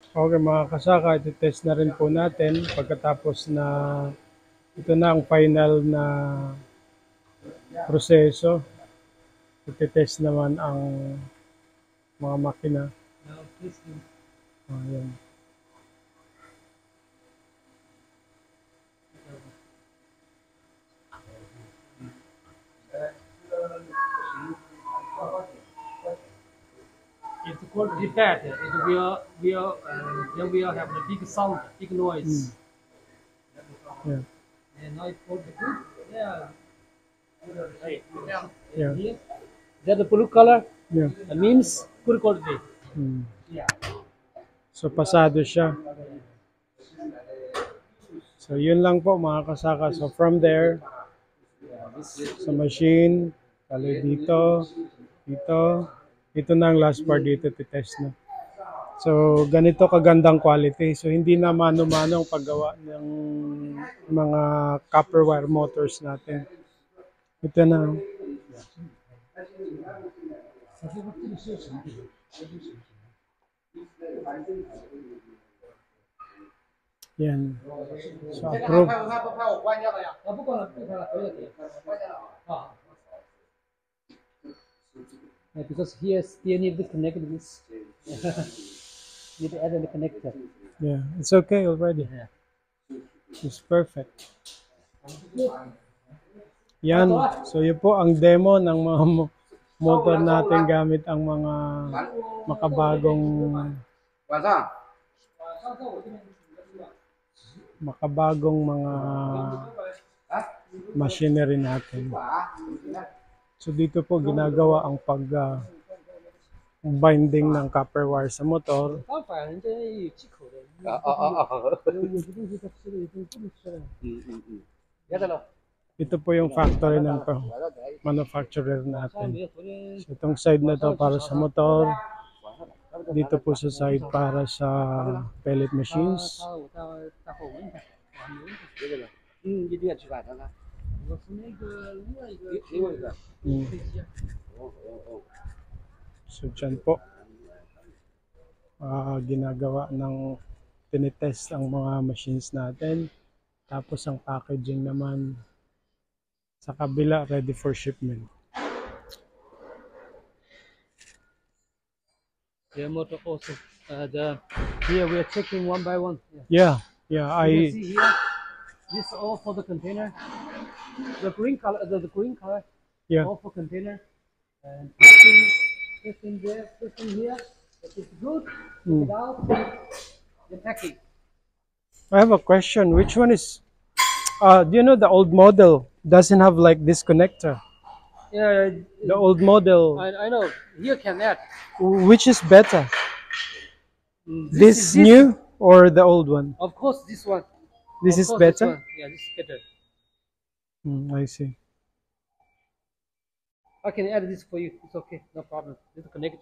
Okay mga kasaka, iti-test na rin po natin pagkatapos na ito na ang final na proseso. Iti-test naman ang mga makina. Ayan. It's called repeat. Then will have a big sound, big noise. Yeah. And now it's called the good. Yeah. Right. Yeah. Here, that the blue color Yeah. means good quality. Hmm. Yeah. So pasado siya. So yun lang po mga kasaka. So from there, sa machine, kaloy dito, dito. Ito na ang last part dito, titest na. So, ganito kagandang quality. So, hindi na mano-mano ang paggawa ng mga copper wire motors natin. Ito na. Yan. So, approve. Because here still need to connect this. Need to add the connector. Yeah, it's okay already. Yeah. It's perfect. Yan. So, yun po ang demo ng mga motor natin gamit ang mga makabagong mga machinery natin. So dito po ginagawa ang binding ng copper wire sa motor. Ito po yung factory ng manufacturer natin. So itong side na to para sa motor. Dito po sa side para sa pellet machines. So dyan po ginagawa ng tinitest ang mga machines natin. Tapos ang packaging naman sa kabila ready for shipment. The motor also. Here we are checking one by one. Yeah. You can see here. This is all for the container. The green color. The green color. Yeah. All for container. And this in there. This in here. If it's good, take it out. The packing. I have a question. Which one is do you know the old model doesn't have like this connector? Yeah, The old model, I know. Here can add. which is better? This new or the old one? Of course, this one. This Of is course, better? This one. Yeah, this is better. I see. I can add this for you. It's okay. No problem. Just connect it.